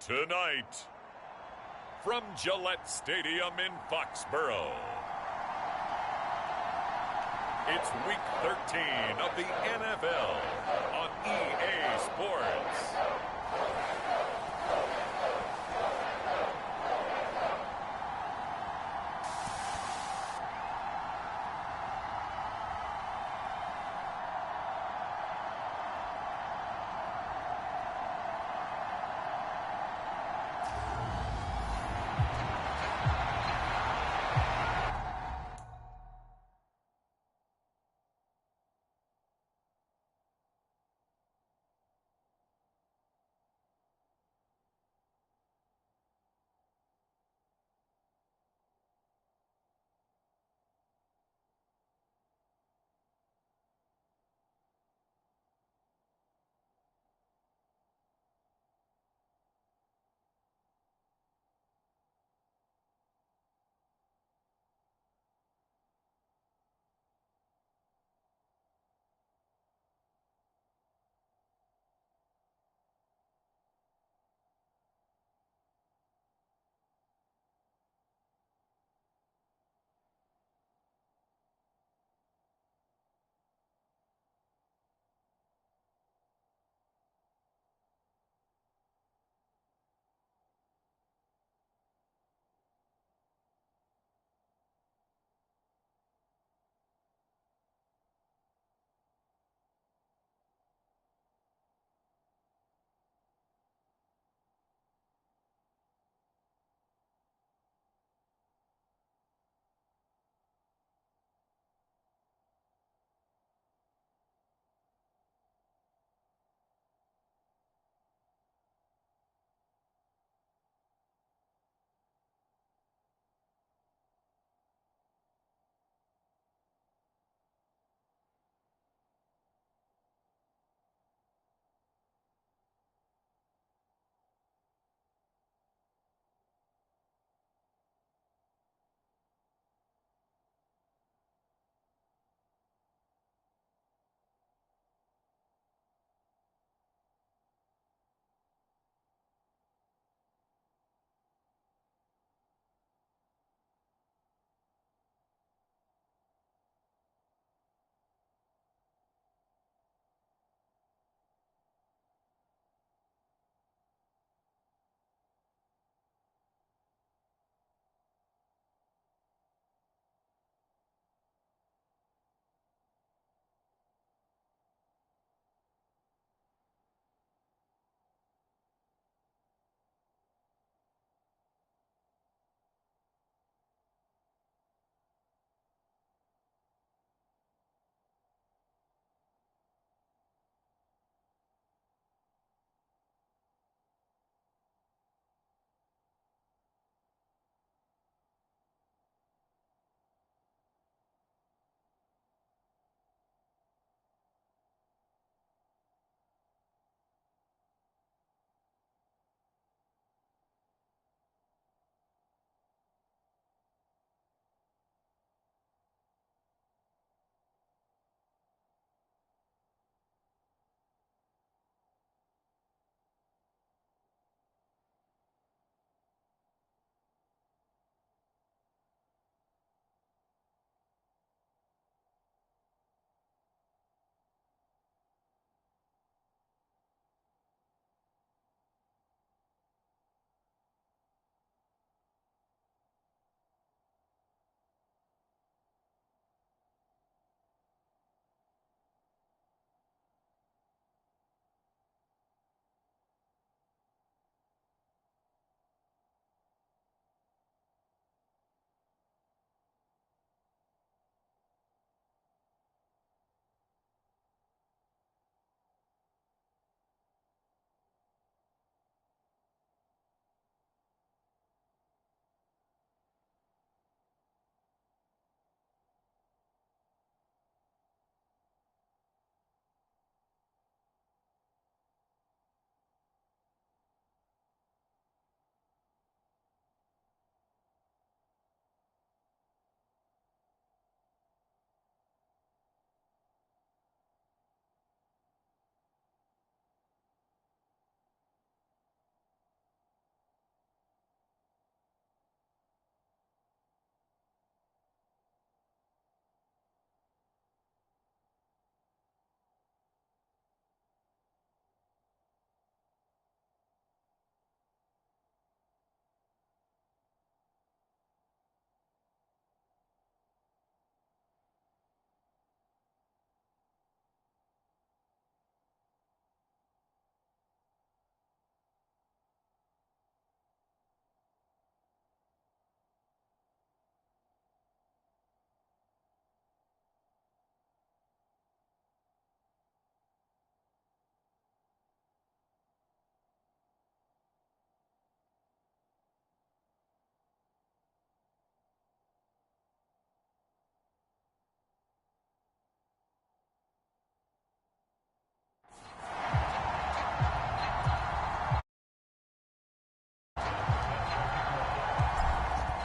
Tonight, from Gillette Stadium in Foxborough, it's Week 13 of the NFL on EA Sports.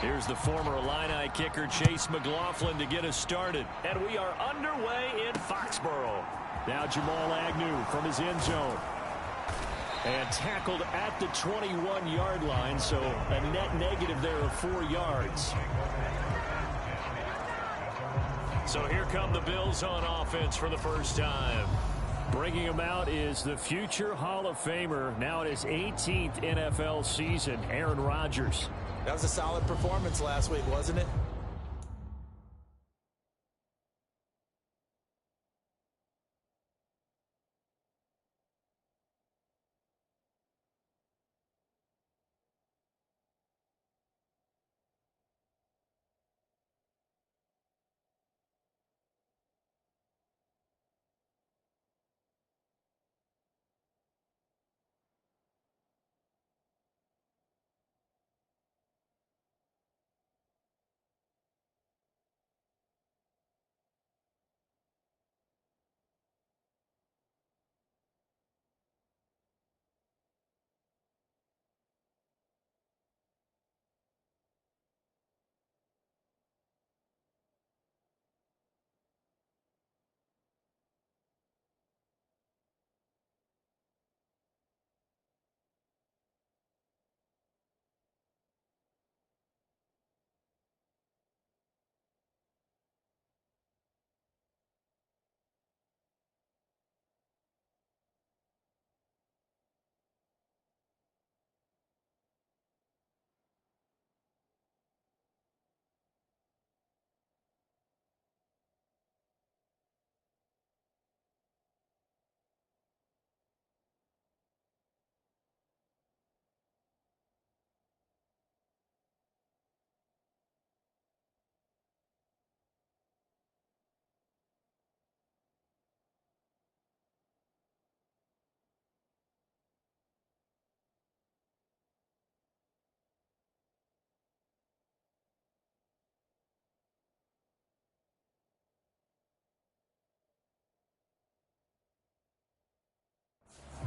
Here's the former Illini kicker Chase McLaughlin to get us started. And we are underway in Foxborough. Now Jamal Agnew from his end zone. And tackled at the 21-yard line, so a net negative there of 4 yards. So here come the Bills on offense for the first time. Bringing him out is the future Hall of Famer, now in his 18th NFL season, Aaron Rodgers. That was a solid performance last week, wasn't it?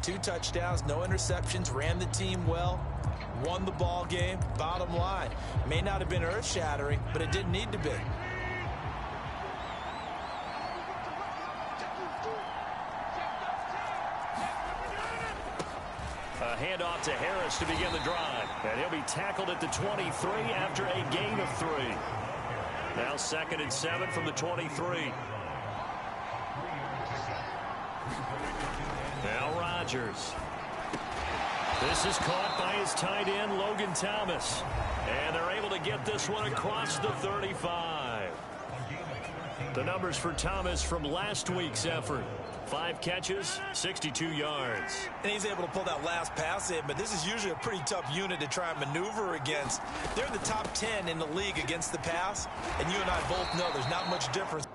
Two touchdowns, no interceptions, ran the team well, won the ball game. Bottom line, may not have been earth-shattering, but it didn't need to be. A handoff to Harris to begin the drive. And he'll be tackled at the 23 after a gain of 3. Now 2nd and 7 from the 23. Now Rodgers. This is caught by his tight end, Logan Thomas. And they're able to get this one across the 35. The numbers for Thomas from last week's effort. 5 catches, 62 yards. And he's able to pull that last pass in, but this is usually a pretty tough unit to try and maneuver against. They're in the top 10 in the league against the pass, and you and I both know there's not much difference.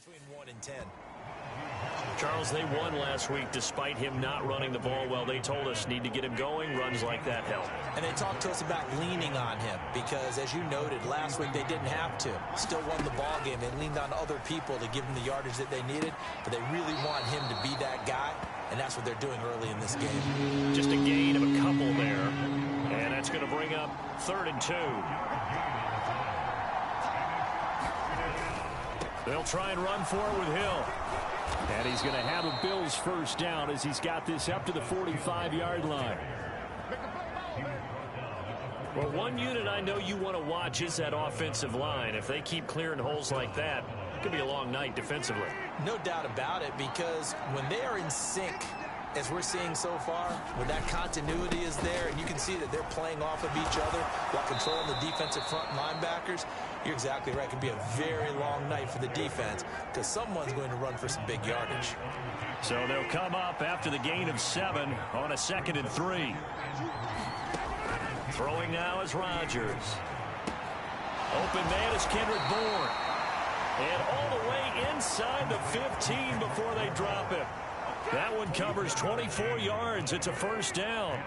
between 1 and 10. Charles, they won last week despite him not running the ball well. They told us need to get him going. Runs like that help. And they talked to us about leaning on him because, as you noted, last week they didn't have to. Still won the ball game. They leaned on other people to give them the yardage that they needed, but they really want him to be that guy, and that's what they're doing early in this game. Just a gain of a couple there, and that's going to bring up 3rd and 2. They'll try and run for it with Hill. And he's going to have a Bills first down as he's got this up to the 45-yard line. Well, one unit I know you want to watch is that offensive line. If they keep clearing holes like that, it could be a long night defensively. No doubt about it, because when they are in sync, as we're seeing so far, when that continuity is there and you can see that they're playing off of each other while controlling the defensive front linebackers, you're exactly right. It could be a very long night for the defense because someone's going to run for some big yardage. So they'll come up after the gain of 7 on a 2nd and 3. Throwing now is Rodgers. Open man is Kendrick Bourne. And all the way inside the 15 before they drop him. That one covers 24 yards. It's a first down.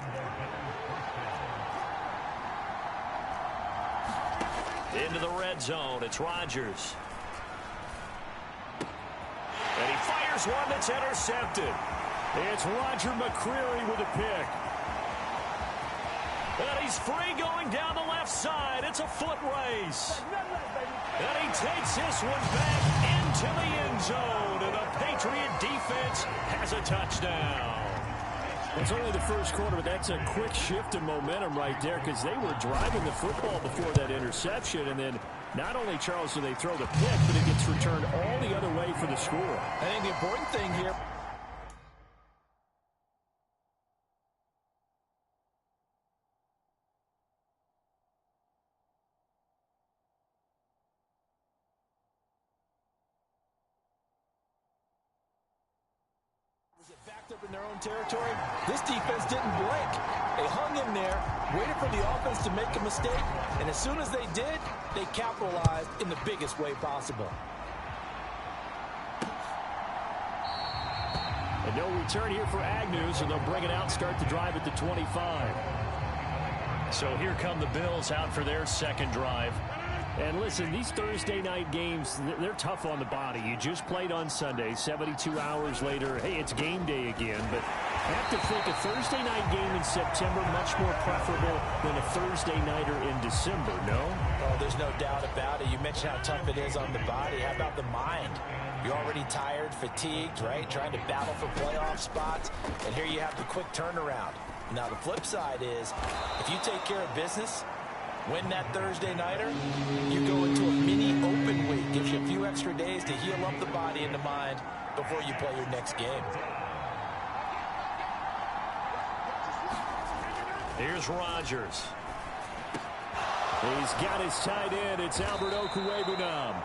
Into the red zone. It's Rodgers. And he fires one that's intercepted. It's Roger McCreary with a pick. And he's free going down the left side. It's a foot race. And he takes this one back into the end zone. And the Patriot defense has a touchdown. It's only the first quarter, but that's a quick shift in momentum right there because they were driving the football before that interception. And then not only, Charles, do they throw the pick, but it gets returned all the other way for the score. I think the important thing here, backed up in their own territory. This defense didn't blink. They hung in there, waited for the offense to make a mistake, and as soon as they did, they capitalized in the biggest way possible. And no return here for Agnew, so they'll bring it out, start the drive at the 25. So here come the Bills out for their second drive. And listen, these Thursday night games, they're tough on the body. You just played on Sunday, 72 hours later. Hey, it's game day again. But I have to think a Thursday night game in September much more preferable than a Thursday nighter in December, no? Oh, there's no doubt about it. You mentioned how tough it is on the body. How about the mind? You're already tired, fatigued, right? Trying to battle for playoff spots. And here you have the quick turnaround. Now, the flip side is, if you take care of business, win that Thursday nighter, you go into a mini open week. Gives you a few extra days to heal up the body and the mind before you play your next game. Here's Rodgers. He's got his tight end. It's Albert Okwuegbunam.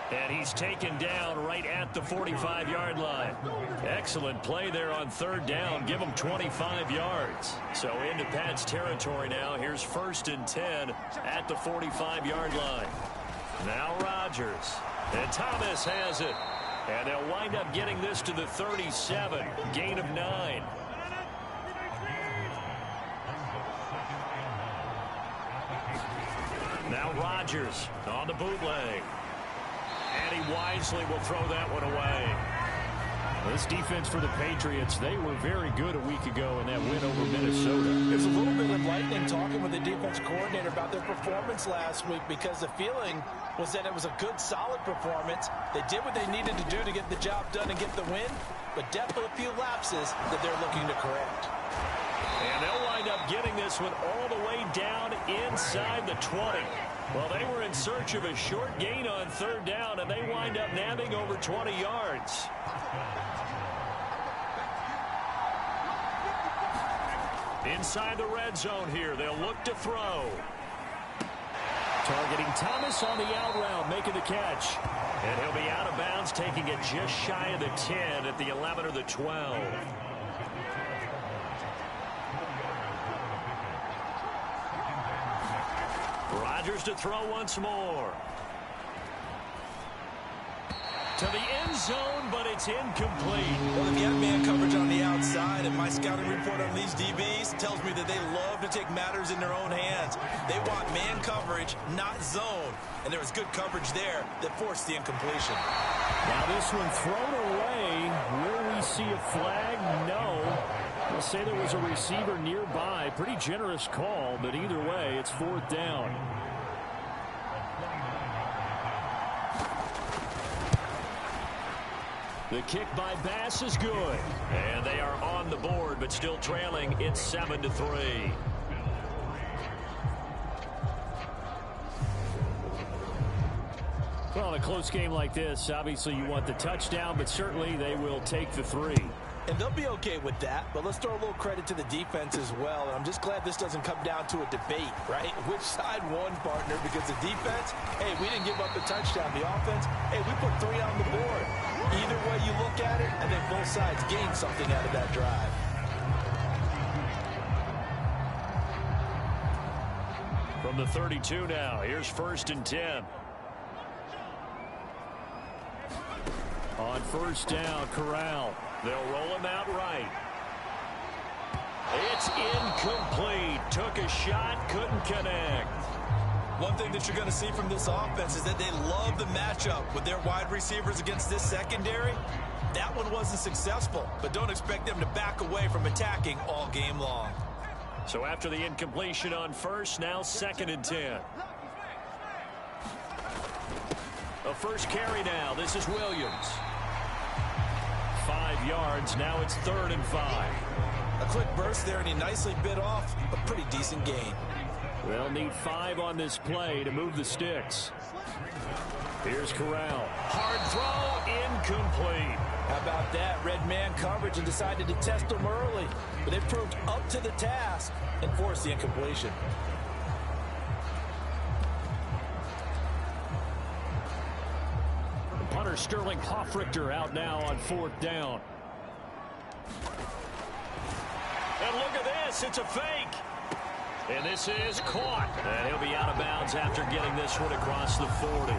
And he's taken down right at the 45-yard line. Excellent play there on 3rd down. Give him 25 yards. So into Pat's territory now. Here's 1st and 10 at the 45-yard line. Now Rodgers. And Thomas has it. And they'll wind up getting this to the 37. Gain of 9. Now Rodgers on the bootleg. And he wisely will throw that one away. This defense for the Patriots, they were very good a week ago in that win over Minnesota. There's a little bit of lightning talking with the defense coordinator about their performance last week because the feeling was that it was a good, solid performance. They did what they needed to do to get the job done and get the win, but definitely a few lapses that they're looking to correct. And they'll wind up getting this one all the way down inside the 20. Well, they were in search of a short gain on 3rd down, and they wind up nabbing over 20 yards. Inside the red zone here, they'll look to throw. Targeting Thomas on the out route, making the catch. And he'll be out of bounds, taking it just shy of the 10 at the 11 or the 12. Rodgers to throw once more. to the end zone, but it's incomplete. Well, they've got man coverage on the outside, and my scouting report on these DBs tells me that they love to take matters in their own hands. They want man coverage, not zone. And there was good coverage there that forced the incompletion. Now this one thrown away. Will we see a flag? No. We'll say there was a receiver nearby. Pretty generous call, but either way, it's 4th down. The kick by Bass is good. And they are on the board, but still trailing. It's 7-3. Well, in a close game like this, obviously you want the touchdown, but certainly they will take the 3. And they'll be okay with that, but let's throw a little credit to the defense as well. And I'm just glad this doesn't come down to a debate, right? Which side won, partner? Because the defense, hey, we didn't give up a touchdown. The offense, hey, we put 3 on the board. Either way you look at it, I think both sides gained something out of that drive. From the 32 now, here's 1st and 10. On 1st down, Corral. They'll roll him out right. It's incomplete. Took a shot, couldn't connect. One thing that you're going to see from this offense is that they love the matchup with their wide receivers against this secondary. That one wasn't successful, but don't expect them to back away from attacking all game long. So after the incompletion on 1st, now 2nd and 10. A first carry now. This is Williams. 5 yards. Now it's 3rd and 5. A quick burst there, and he nicely bit off a pretty decent gain. They'll need 5 on this play to move the sticks. Here's Corral. Hard throw, incomplete. How about that? Red man coverage and decided to test them early. But they proved up to the task and forced the incompletion. Punter Sterling Hoffrichter out now on 4th down. And look at this. It's a fake. And this is caught. And he'll be out of bounds after getting this one across the 40.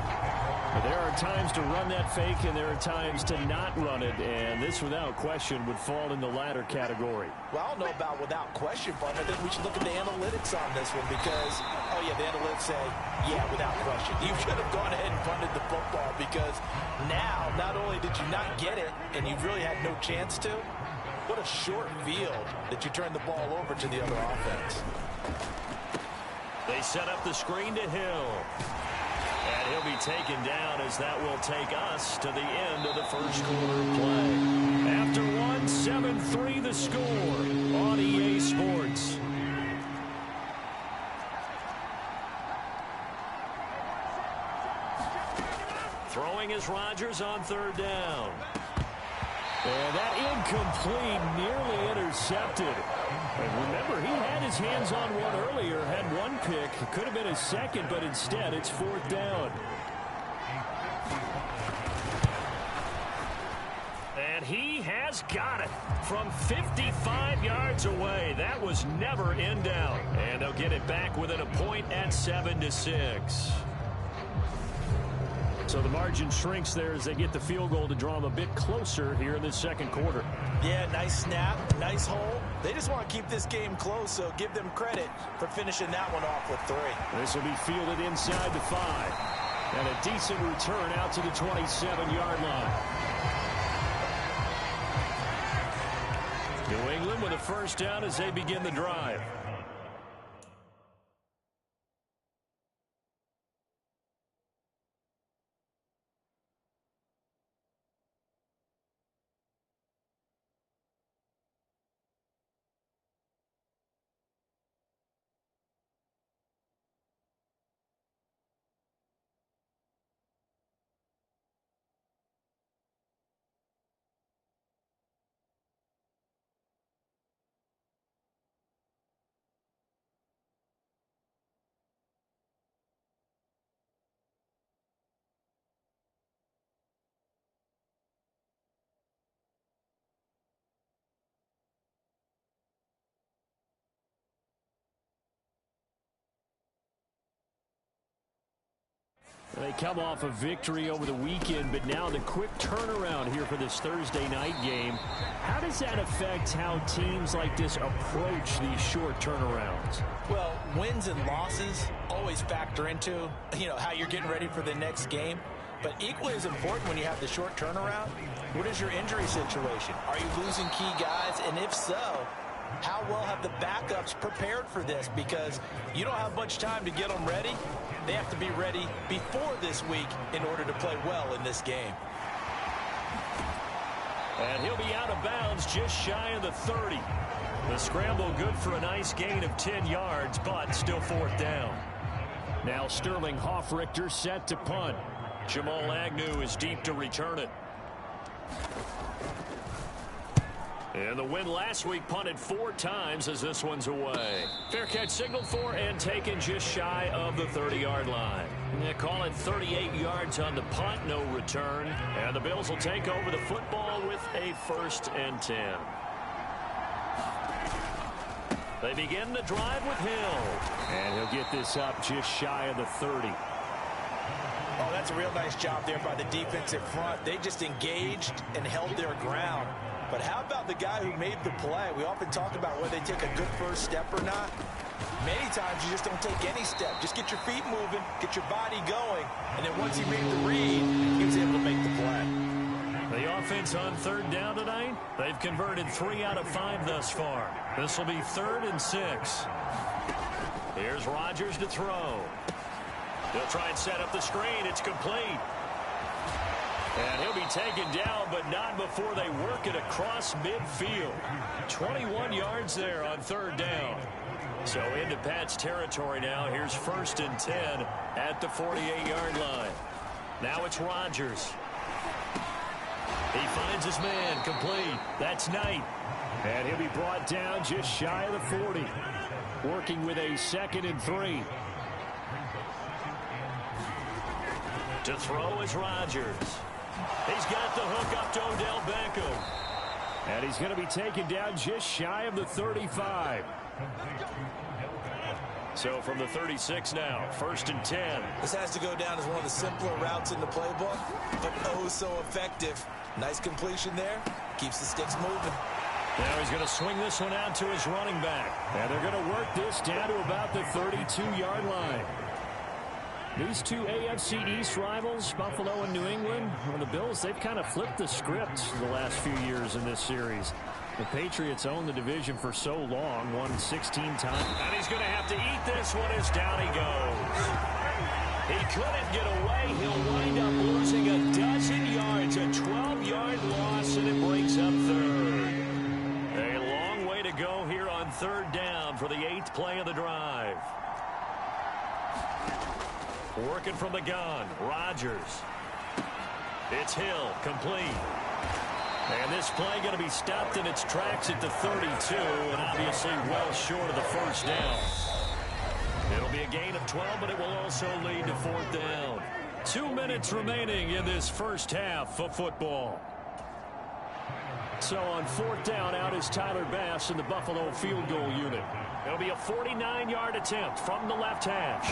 There are times to run that fake, and there are times to not run it, and this, without question, would fall in the latter category. Well, I don't know about without question, but I think we should look at the analytics on this one because, oh, yeah, the analytics say, yeah, without question. You should have gone ahead and punted the football because now, not only did you not get it, and you really had no chance to, what a short field that you turned the ball over to the other offense. They set up the screen to Hill. And he'll be taken down as that will take us to the end of the first quarter play. After one, 7-3 the score on EA Sports. Throwing is Rodgers on 3rd down. And that incomplete, nearly intercepted. And remember, he had his hands on one earlier, had one pick. It could have been his second, but instead it's 4th down. And he has got it from 55 yards away. That was never in doubt. And they'll get it back within a point at 7-6. So the margin shrinks there as they get the field goal to draw them a bit closer here in the second quarter. Yeah, nice snap, nice hole. They just want to keep this game close, so give them credit for finishing that one off with 3. This will be fielded inside the 5. And a decent return out to the 27-yard line. New England with a first down as they begin the drive. They come off a victory over the weekend, but now the quick turnaround here for this Thursday night game. How does that affect how teams like this approach these short turnarounds? Well, wins and losses always factor into, how you're getting ready for the next game. But equally as important when you have the short turnaround, what is your injury situation? Are you losing key guys? And if so, how well have the backups prepared for this? Because you don't have much time to get them ready. They have to be ready before this week in order to play well in this game. And he'll be out of bounds just shy of the 30. The scramble good for a nice gain of 10 yards, but still fourth down. Now Sterling Hoffrichter set to punt. Jamal Agnew is deep to return it. And the win last week punted 4 times as this one's away. Fair catch signaled for and taken just shy of the 30-yard line. They call it 38 yards on the punt, no return. And the Bills will take over the football with a 1st and 10. They begin the drive with Hill. And he'll get this up just shy of the 30. Oh, that's a real nice job there by the defensive front. They just engaged and held their ground. But how about the guy who made the play? We often talk about whether they take a good first step or not. Many times you just don't take any step. Just get your feet moving, get your body going, and then once he made the read, he was able to make the play. The offense on 3rd down tonight, they've converted 3 out of 5 thus far. This will be 3rd and 6. Here's Rodgers to throw. They'll try and set up the screen. It's complete. And he'll be taken down, but not before they work it across midfield. 21 yards there on 3rd down. So into Pat's territory now. Here's 1st and 10 at the 48-yard line. Now it's Rodgers. He finds his man, complete. That's Knight. And he'll be brought down just shy of the 40. Working with a 2nd and 3. To throw is Rodgers. He's got the hook up to Odell Beckham. And he's going to be taken down just shy of the 35. So from the 36 now, 1st and 10. This has to go down as one of the simpler routes in the playbook, but oh so effective. Nice completion there. Keeps the sticks moving. Now he's going to swing this one out to his running back. And they're going to work this down to about the 32-yard line. These two AFC East rivals, Buffalo and New England, well, the Bills, they've kind of flipped the script the last few years in this series. The Patriots owned the division for so long, won 16 times. And he's going to have to eat this one as down he goes. He couldn't get away. He'll wind up losing a dozen yards, a 12-yard loss, and it brings up 3rd. A long way to go here on 3rd down for the 8th play of the drive. Working from the gun, Rodgers. It's Hill, complete. And this play going to be stopped in its tracks at the 32, and obviously well short of the 1st down. It'll be a gain of 12, but it will also lead to 4th down. 2 minutes remaining in this first half of football. So on 4th down, out is Tyler Bass in the Buffalo field goal unit. It'll be a 49-yard attempt from the left hash.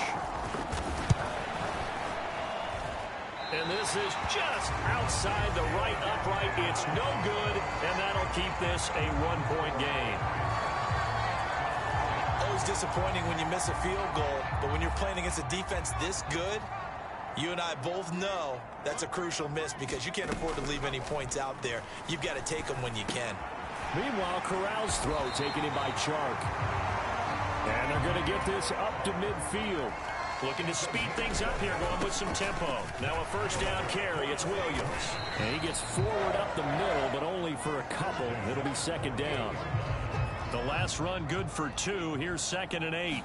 And this is just outside the right upright. It's no good, and that'll keep this a 1-point game. Always disappointing when you miss a field goal, but when you're playing against a defense this good, you and I both know that's a crucial miss because you can't afford to leave any points out there. You've got to take them when you can. Meanwhile, Corral's throw taken in by Chark. And they're going to get this up to midfield. Looking to speed things up here, going with some tempo. Now a 1st down carry. It's Williams. And he gets forward up the middle, but only for a couple. It'll be 2nd down. The last run good for 2. Here's 2nd and 8.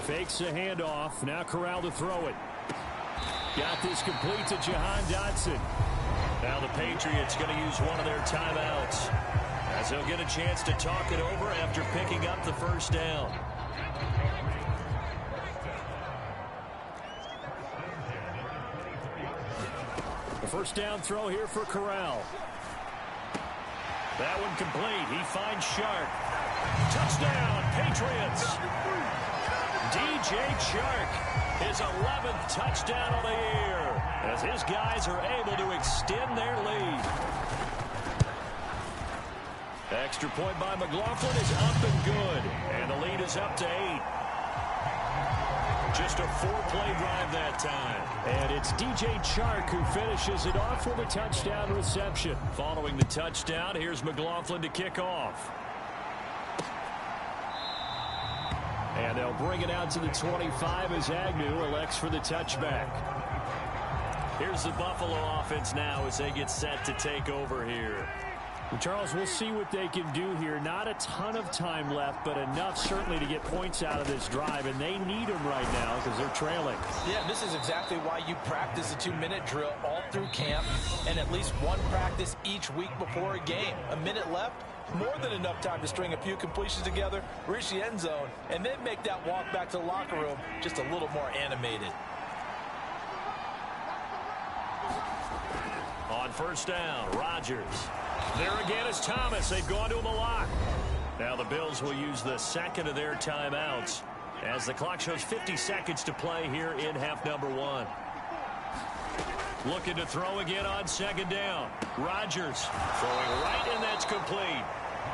Fakes the handoff. Now Corral to throw it. Got this complete to Jahan Dotson. Now the Patriots going to use one of their timeouts, as they'll get a chance to talk it over after picking up the 1st down. The 1st down throw here for Corral. That one complete. He finds Shark. Touchdown, Patriots. DJ Shark His 11th touchdown of the year as his guys are able to extend their lead. Extra point by McLaughlin is up and good, and the lead is up to 8. Just a 4-play drive that time. And it's DJ Chark who finishes it off with a touchdown reception. Following the touchdown, here's McLaughlin to kick off. And they'll bring it out to the 25 as Agnew elects for the touchback. Here's the Buffalo offense now as they get set to take over here. Well, Charles, we'll see what they can do here. Not a ton of time left, but enough certainly to get points out of this drive, and they need them right now because they're trailing. Yeah, this is exactly why you practice a 2-minute drill all through camp and at least one practice each week before a game. A minute left, more than enough time to string a few completions together, reach the end zone, and then make that walk back to the locker room just a little more animated. On first down, Rodgers. There again is Thomas. They've gone to him a lot. Now the Bills will use the second of their timeouts as the clock shows 50 seconds to play here in half number 1. Looking to throw again on second down. Rodgers throwing right, and that's complete.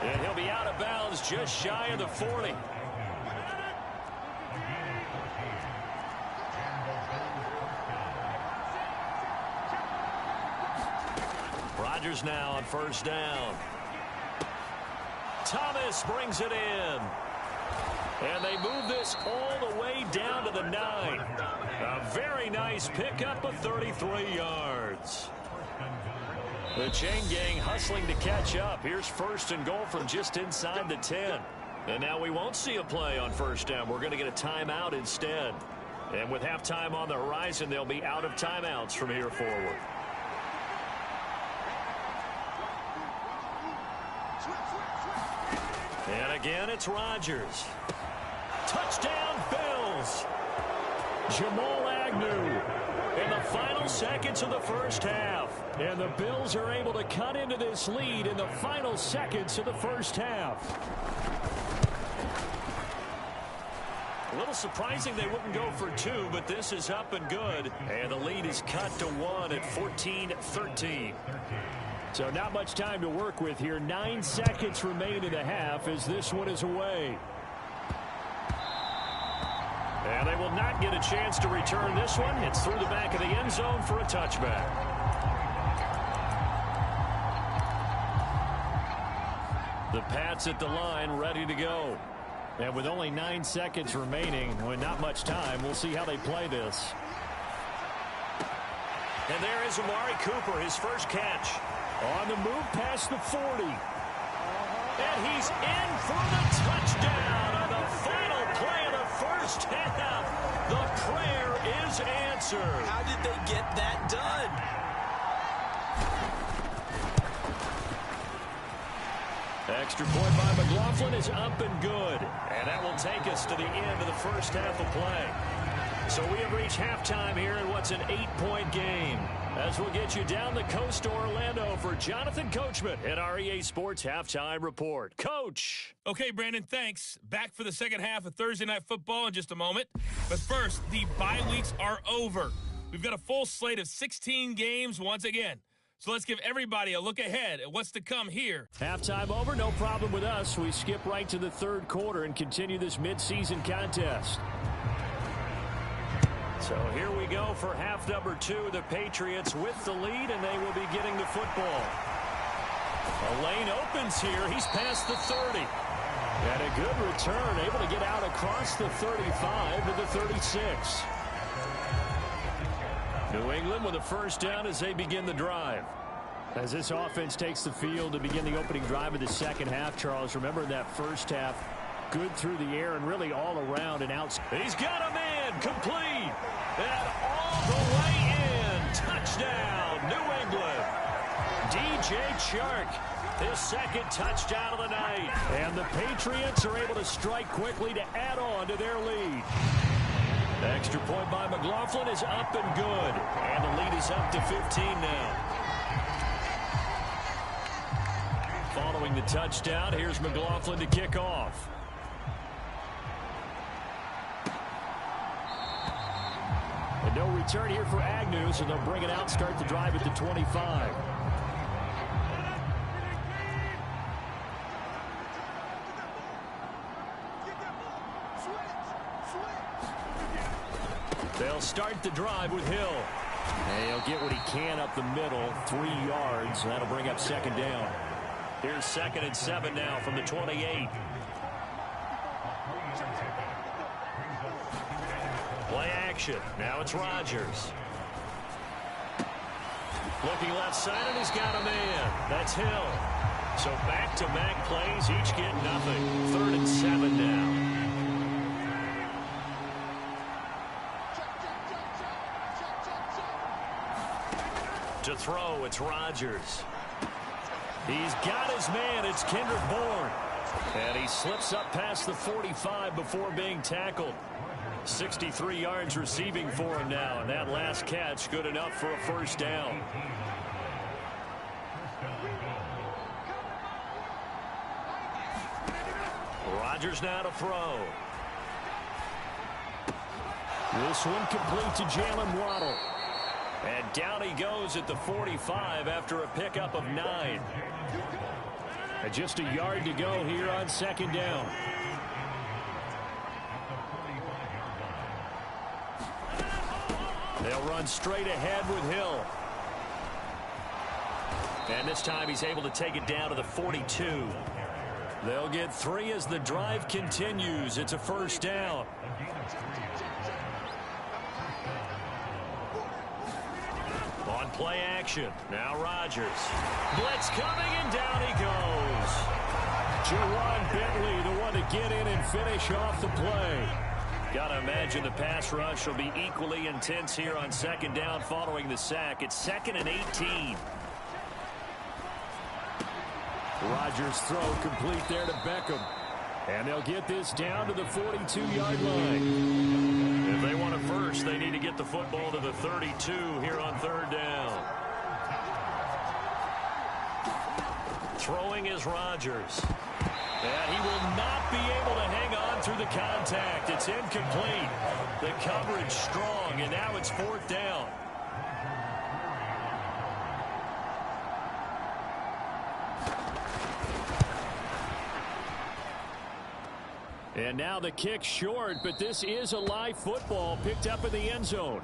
And he'll be out of bounds just shy of the 40. Rodgers now on first down. Thomas brings it in. And they move this all the way down to the 9. A very nice pickup of 33 yards. The chain gang hustling to catch up. Here's first and goal from just inside the 10. And now we won't see a play on first down. We're going to get a timeout instead. And with halftime on the horizon, they'll be out of timeouts from here forward. And again, it's Rodgers. Touchdown, Bills. Jamal Agnew in the final seconds of the first half. And the Bills are able to cut into this lead in the final seconds of the first half. A little surprising they wouldn't go for 2, but this is up and good. And the lead is cut to 1 at 14-13. So not much time to work with here. 9 seconds remain in the half as this one is away. And they will not get a chance to return this one. It's through the back of the end zone for a touchback. The Pats at the line ready to go. And with only 9 seconds remaining, with not much time, we'll see how they play this. And there is Amari Cooper, his first catch. On the move past the 40. And he's in for the touchdown on the final play of the first half. The prayer is answered. How did they get that done? Extra point by McLaughlin is up and good. And that will take us to the end of the first half of play. So we have reached halftime here in what's an 8-point game. As we'll get you down the coast to Orlando for Jonathan Coachman at our EA Sports Halftime Report. Coach! Okay, Brandon, thanks. Back for the second half of Thursday Night Football in just a moment. But first, the bye weeks are over. We've got a full slate of 16 games once again. So let's give everybody a look ahead at what's to come here. Halftime over, no problem with us. We skip right to the third quarter and continue this midseason contest. So here we go for half number 2. The Patriots with the lead, and they will be getting the football. A lane opens here. He's past the 30. And a good return, able to get out across the 35 to the 36. New England with a first down as they begin the drive. As this offense takes the field to begin the opening drive of the second half, Charles, remember in that first half, good through the air and really all around and out. He's got him in, complete, and all the way in. Touchdown, New England. DJ Chark, his second touchdown of the night. And the Patriots are able to strike quickly to add on to their lead. Extra point by McLaughlin is up and good. And the lead is up to 15 now. Following the touchdown, here's McLaughlin to kick off. return here for Agnew, so they'll bring it out, start the drive at the 25. They'll start the drive with Hill. And he'll get what he can up the middle, 3 yards. And that'll bring up second down. Here's 2nd and 7 now from the 28. Play action. Now it's Rodgers. Looking left side, and he's got a man. That's Hill. So back-to-back plays, each get nothing. 3rd and 7 now. To throw, it's Rodgers. He's got his man. It's Kendrick Bourne. And he slips up past the 45 before being tackled. 63 yards receiving for him now. And that last catch good enough for a first down. Rodgers now to throw. This one complete to Jalen Waddle. And down he goes at the 45 after a pickup of 9. And just a yard to go here on second down. They'll run straight ahead with Hill. And this time he's able to take it down to the 42. They'll get 3 as the drive continues. It's a first down. On play action. Now Rodgers. Blitz coming, and down he goes. Jawan Bentley, the one to get in and finish off the play. Got to imagine the pass rush will be equally intense here on second down following the sack. It's 2nd and 18. Rodgers' throw complete there to Beckham. And they'll get this down to the 42-yard line. If they want a first, they need to get the football to the 32 here on third down. Throwing is Rodgers. And he will not be able to hang on through the contact. It's incomplete. The coverage strong, and now it's 4th down. And now the kick short, but this is a live football picked up in the end zone.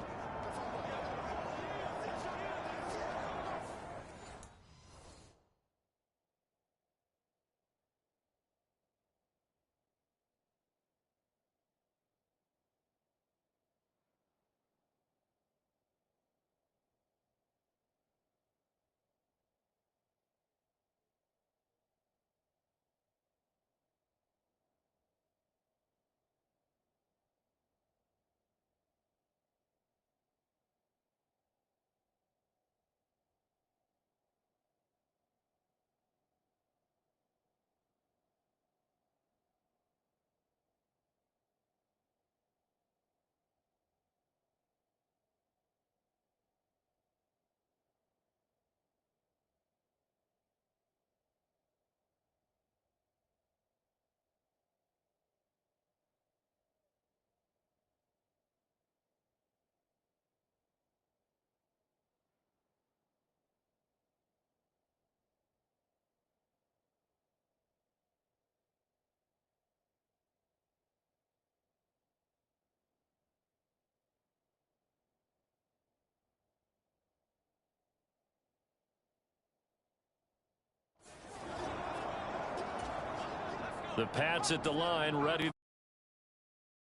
The Pats at the line, ready.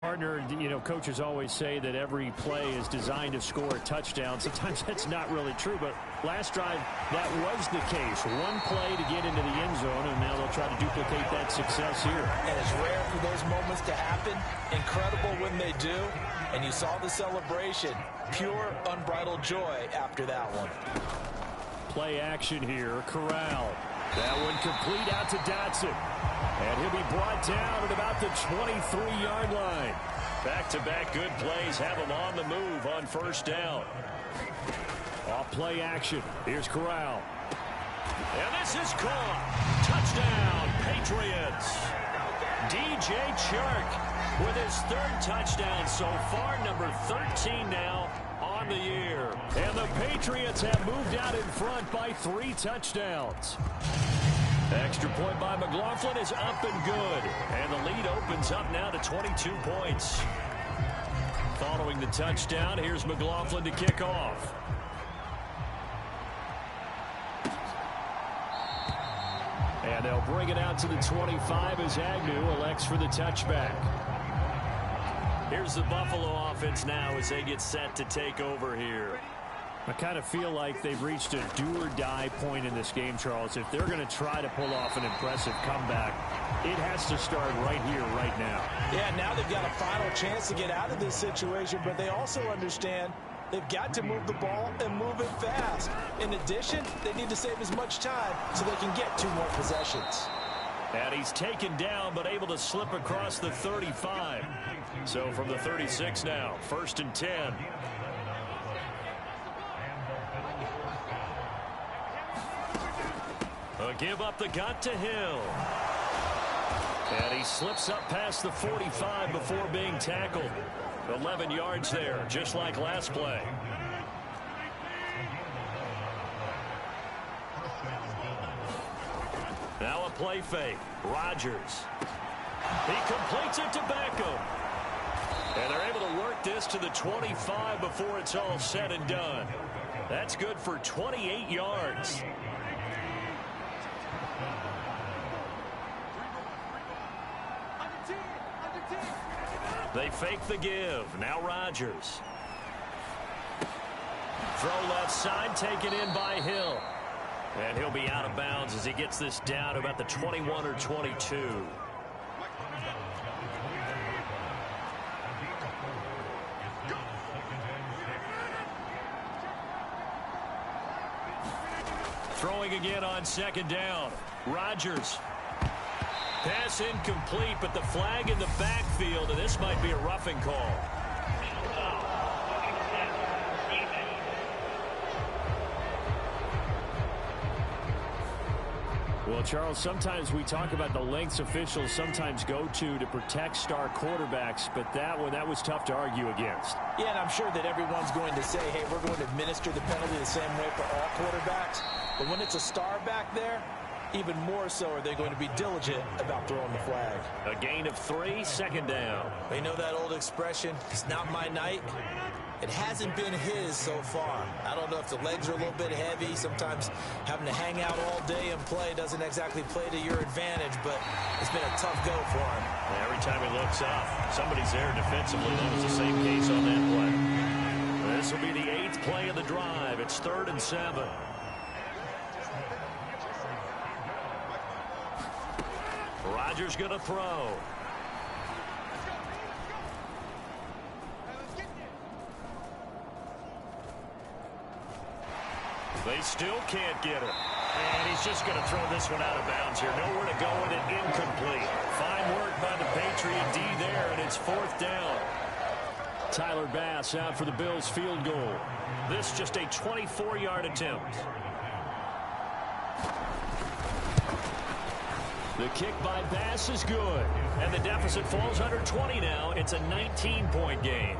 Partner, you know, coaches always say that every play is designed to score a touchdown. Sometimes that's not really true, but last drive, that was the case. One play to get into the end zone, and now they'll try to duplicate that success here. And it's rare for those moments to happen. Incredible when they do. And you saw the celebration. Pure, unbridled joy after that one. Play action here. Corral. That one complete out to Dotson. And he'll be brought down at about the 23-yard line. Back-to-back good plays have him on the move on first down. Off play action. Here's Corral. And this is caught. Touchdown, Patriots. DJ Chark with his 3rd touchdown so far, number 13 now on on the year. And the Patriots have moved out in front by 3 touchdowns. Extra point by McLaughlin is up and good. And the lead opens up now to 22 points. Following the touchdown, here's McLaughlin to kick off. And they'll bring it out to the 25 as Agnew elects for the touchback. Here's the Buffalo offense now as they get set to take over here. I kind of feel like they've reached a do-or-die point in this game, Charles. If they're going to try to pull off an impressive comeback, it has to start right here, right now. Yeah, now they've got a final chance to get out of this situation, but they also understand they've got to move the ball and move it fast. In addition, they need to save as much time so they can get 2 more possessions. And he's taken down but able to slip across the 35. So from the 36 now, 1st and 10. A give up the gut to Hill. And he slips up past the 45 before being tackled. 11 yards there, just like last play. Now a play fake. Rodgers. He completes it to Beckham. And they're able to work this to the 25 before it's all said and done. That's good for 28 yards. They fake the give. Now Rodgers. Throw left side, taken in by Hill. And he'll be out of bounds as he gets this down to about the 21 or 22. Throwing again on 2nd down. Rodgers. Pass incomplete, but the flag in the backfield, and this might be a roughing call. Well, Charles, sometimes we talk about the lengths officials sometimes go to protect star quarterbacks, but that was tough to argue against. Yeah, and I'm sure that everyone's going to say, hey, we're going to administer the penalty the same way for all quarterbacks. But when it's a star back there, even more so are they going to be diligent about throwing the flag. A gain of 3, 2nd down. You know that old expression, it's not my night? It hasn't been his so far. I don't know if the legs are a little bit heavy. Sometimes having to hang out all day and play doesn't exactly play to your advantage, but it's been a tough go for him. Every time he looks up, somebody's there defensively. That was the same case on that play. This will be the 8th play of the drive. It's 3rd and 7. Rodgers going to throw. They still can't get him. And he's just going to throw this one out of bounds here. Nowhere to go with it. Incomplete. Fine work by the Patriot D there, and it's 4th down. Tyler Bass out for the Bills field goal. This just a 24-yard attempt. The kick by Bass is good. And the deficit falls under 20 now. It's a 19-point game.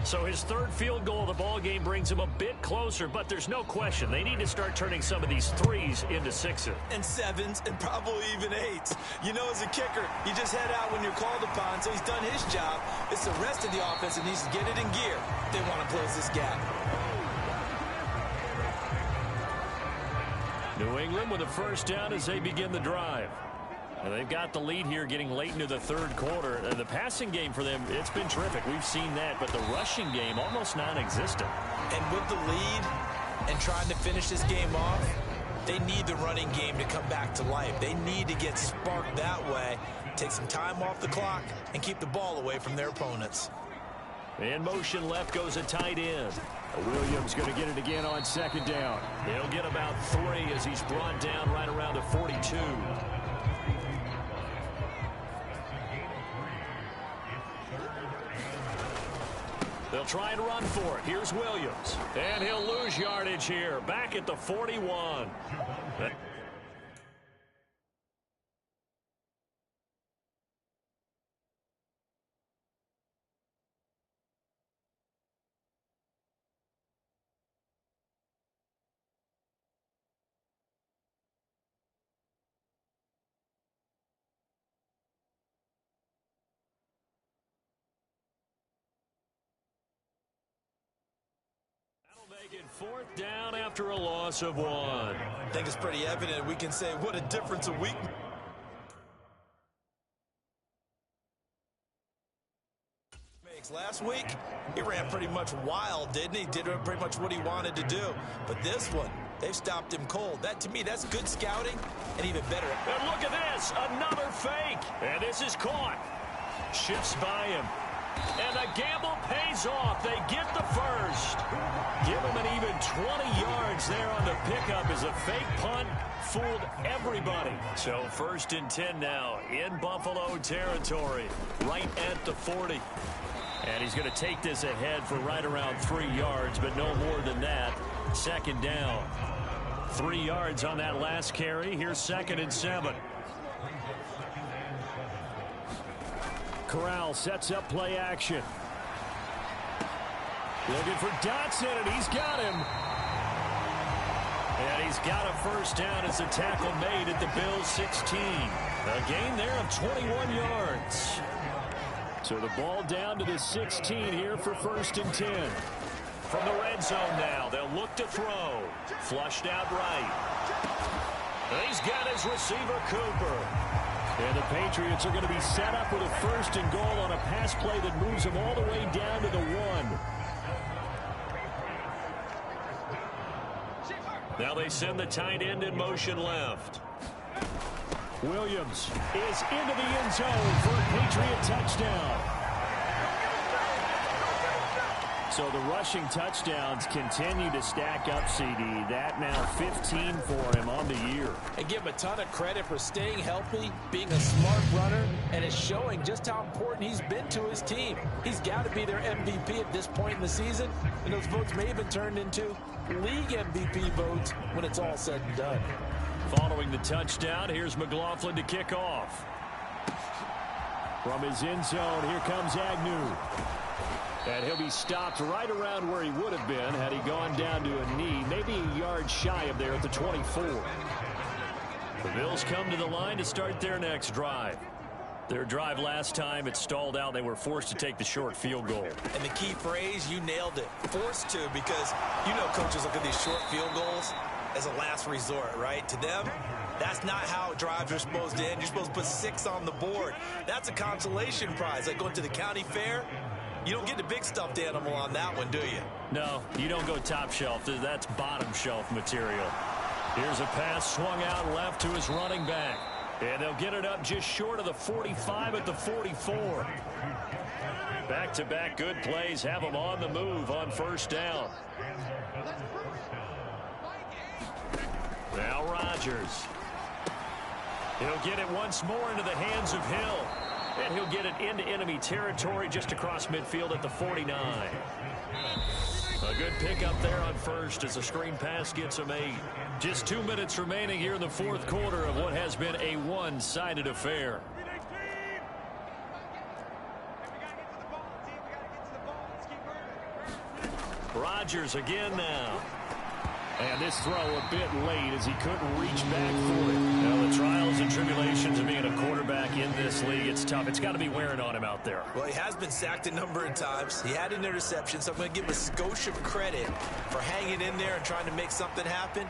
So his 3rd field goal of the ball game brings him a bit closer, but there's no question they need to start turning some of these 3s into 6s. And 7s, and probably even 8s. You know, as a kicker, you just head out when you're called upon, so he's done his job. It's the rest of the offense that needs to get it in gear if they want to close this gap. New England with a 1st down as they begin the drive. And they've got the lead here getting late into the 3rd quarter. And the passing game for them, it's been terrific. We've seen that, but the rushing game almost non-existent. And with the lead and trying to finish this game off, they need the running game to come back to life. They need to get sparked that way, take some time off the clock, and keep the ball away from their opponents. In motion left goes a tight end. Williams going to get it again on 2nd down. He'll get about 3 as he's brought down right around the 42. They'll try and run for it. Here's Williams. And he'll lose yardage here. Back at the 41. make it 4th down after a loss of 1. I think it's pretty evident. We can say what a difference a week makes. Last week, he ran pretty much wild, didn't he? Did pretty much what he wanted to do. But this one, they've stopped him cold. That, to me, that's good scouting and even better. And look at this, another fake. And this is caught. Shifts by him. And the gamble pays off. They get the first. Give him an even 20 yards there on the pickup as a fake punt fooled everybody. So 1st and 10 now in Buffalo territory, right at the 40. And he's going to take this ahead for right around 3 yards, but no more than that. 2nd down. 3 yards on that last carry. Here's 2nd and 7. Corral sets up play action. Looking for Dotson, and he's got him. And he's got a 1st down as the tackle made at the Bills' 16. A gain there of 21 yards. So the ball down to the 16 here for 1st and 10. From the red zone now, they'll look to throw. Flushed out right. And he's got his receiver, Cooper. And the Patriots are going to be set up with a 1st and goal on a pass play that moves them all the way down to the 1. Now they send the tight end in motion left. Williams is into the end zone for a Patriot touchdown. So the rushing touchdowns continue to stack up, CD. That now 15 for him on the year. And give him a ton of credit for staying healthy, being a smart runner, and it's showing just how important he's been to his team. He's got to be their MVP at this point in the season, and those votes may have been turned into league MVP votes when it's all said and done. Following the touchdown, here's McLaughlin to kick off. From his end zone, here comes Agnew. And he'll be stopped right around where he would have been had he gone down to a knee, maybe a yard shy of there at the 24. The Bills come to the line to start their next drive. Their drive last time, it stalled out. They were forced to take the short field goal. And the key phrase, you nailed it. Forced to, because you know coaches look at these short field goals as a last resort, right? To them, that's not how drives are supposed to end. You're supposed to put 6 on the board. That's a consolation prize. Like going to the county fair, you don't get the big stuffed animal on that one, do you? No, you don't go top shelf. That's bottom shelf material. Here's a pass swung out left to his running back. And they'll get it up just short of the 45 at the 44. Back-to-back good plays have them on the move on 1st down. Now Rodgers. He'll get it once more into the hands of Hill. And he'll get it into enemy territory just across midfield at the 49. A good pickup there on 1st as the screen pass gets him 8. Just 2 minutes remaining here in the 4th quarter of what has been a one-sided affair. Rodgers again now. And this throw a bit late as he couldn't reach back for it. Now the trials and tribulations of being a quarterback in this league, it's tough. It's got to be wearing on him out there. Well, he has been sacked a number of times. He had an interception, so I'm going to give him a skosh of credit for hanging in there and trying to make something happen,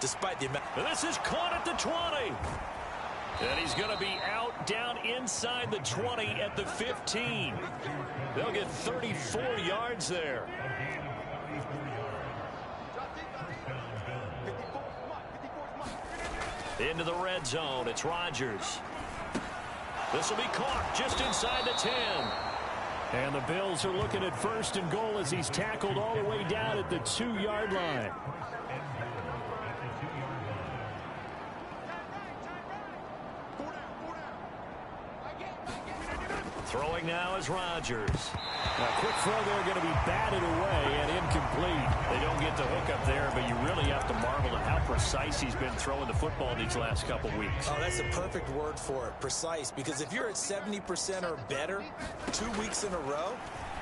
despite the amount. And this is caught at the 20. And he's going to be out down inside the 20 at the 15. They'll get 34 yards there. Into the red zone, it's Rodgers. This will be caught just inside the 10. And the Bills are looking at 1st and goal as he's tackled all the way down at the 2-yard line. Throwing now is Rodgers. A quick throw there going to be batted away and incomplete. They don't get the hook up there, but you really have to marvel at how precise he's been throwing the football these last couple weeks. Oh, that's the perfect word for it, precise. Because if you're at 70% or better 2 weeks in a row,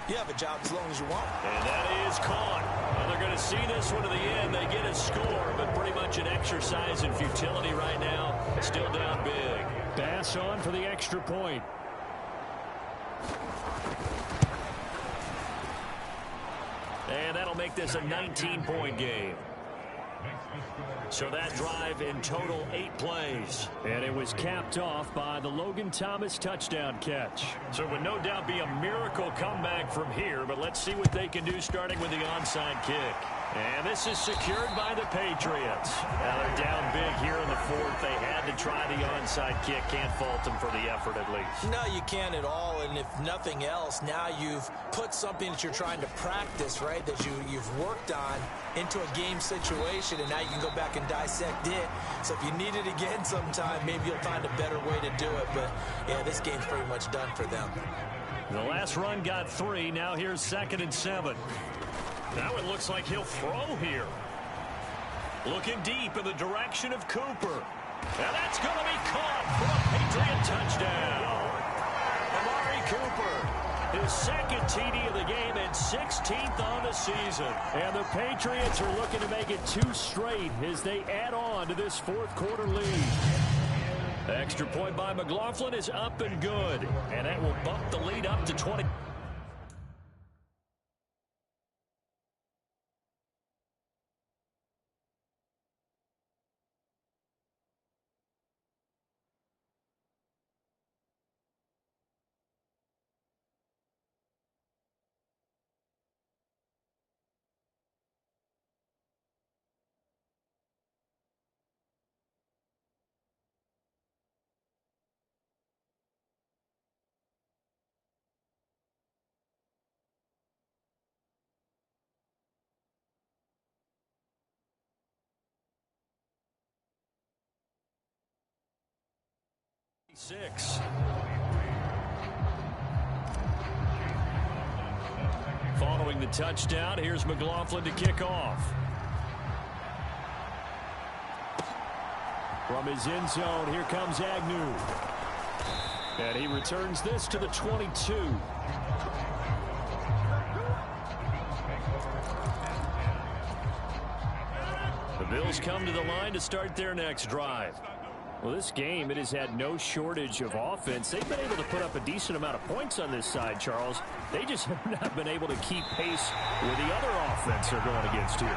you have a job as long as you want. And that is caught. Well, they're going to see this one to the end. They get a score, but pretty much an exercise in futility right now. Still down big. Bass on for the extra point. And that'll make this a 19-point game. So that drive in total 8 plays. And it was capped off by the Logan Thomas touchdown catch. So it would no doubt be a miracle comeback from here, but let's see what they can do starting with the onside kick. And this is secured by the Patriots. Now they're down big here in the fourth. They had to try the onside kick. Can't fault them for the effort at least. No, you can't at all. And if nothing else, now you've put something that you're trying to practice, right, that you've worked on into a game situation, and now you can go back and dissect it. So if you need it again sometime, maybe you'll find a better way to do it. But, yeah, this game's pretty much done for them. The last run got 3. Now here's 2nd and 7. Now it looks like he'll throw here. Looking deep in the direction of Cooper. And that's going to be caught for a Patriot touchdown. Amari Cooper, his 2nd TD of the game and 16th on the season. And the Patriots are looking to make it 2 straight as they add on to this 4th quarter lead. Extra point by McLaughlin is up and good. And that will bump the lead up to 20. Six. Following the touchdown, here's McLaughlin to kick off. From his end zone, here comes Agnew. And he returns this to the 22. The Bills come to the line to start their next drive. Well, this game, it has had no shortage of offense. They've been able to put up a decent amount of points on this side, Charles. They just have not been able to keep pace with the other offense they're going against here.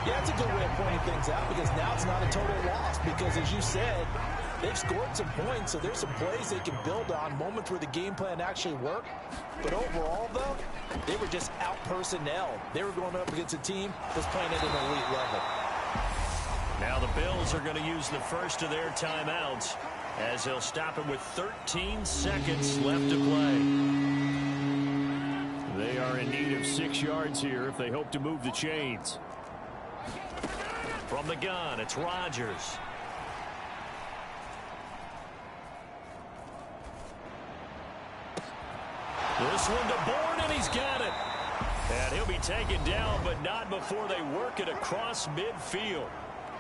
Yeah, that's a good way of pointing things out because now it's not a total loss because, as you said, they've scored some points, so there's some plays they can build on, moments where the game plan actually worked. But overall, though, they were just out-personnel. They were going up against a team that's playing at an elite level. Now the Bills are going to use the first of their timeouts as they'll stop it with 13 seconds left to play. They are in need of 6 yards here if they hope to move the chains. From the gun, it's Rodgers. This one to Bourne, and he's got it. And he'll be taken down, but not before they work it across midfield.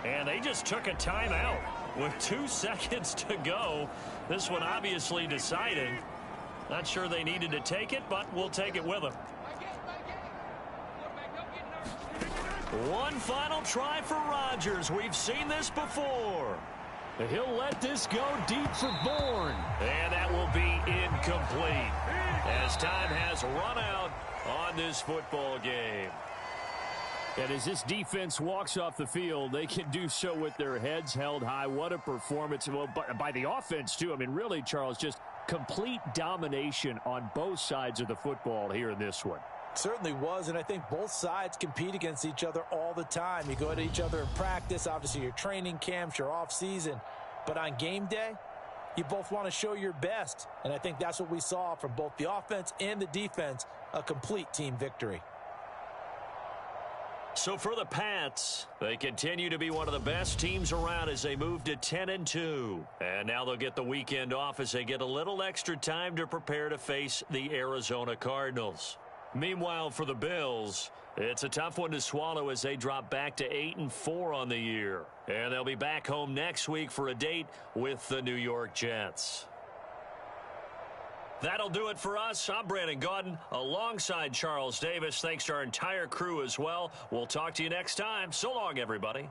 And they just took a timeout with 2 seconds to go. This one obviously decided. Not sure they needed to take it, but we'll take it with them. One final try for Rodgers. We've seen this before. He'll let this go deep for Bourne. And that will be incomplete as time has run out on this football game. And as this defense walks off the field, they can do so with their heads held high. What a performance. Well, by the offense, too. I mean, really, Charles, just complete domination on both sides of the football here in this one. Certainly was, and I think both sides compete against each other all the time. You go at each other in practice, obviously your training camps, your off-season. But on game day, you both want to show your best. And I think that's what we saw from both the offense and the defense, a complete team victory. So for the Pats, they continue to be one of the best teams around as they move to 10-2. And now they'll get the weekend off as they get a little extra time to prepare to face the Arizona Cardinals. Meanwhile, for the Bills, it's a tough one to swallow as they drop back to 8-4 on the year. And they'll be back home next week for a date with the New York Jets. That'll do it for us. I'm Brandon Gaudin alongside Charles Davis. Thanks to our entire crew as well. We'll talk to you next time. So long, everybody.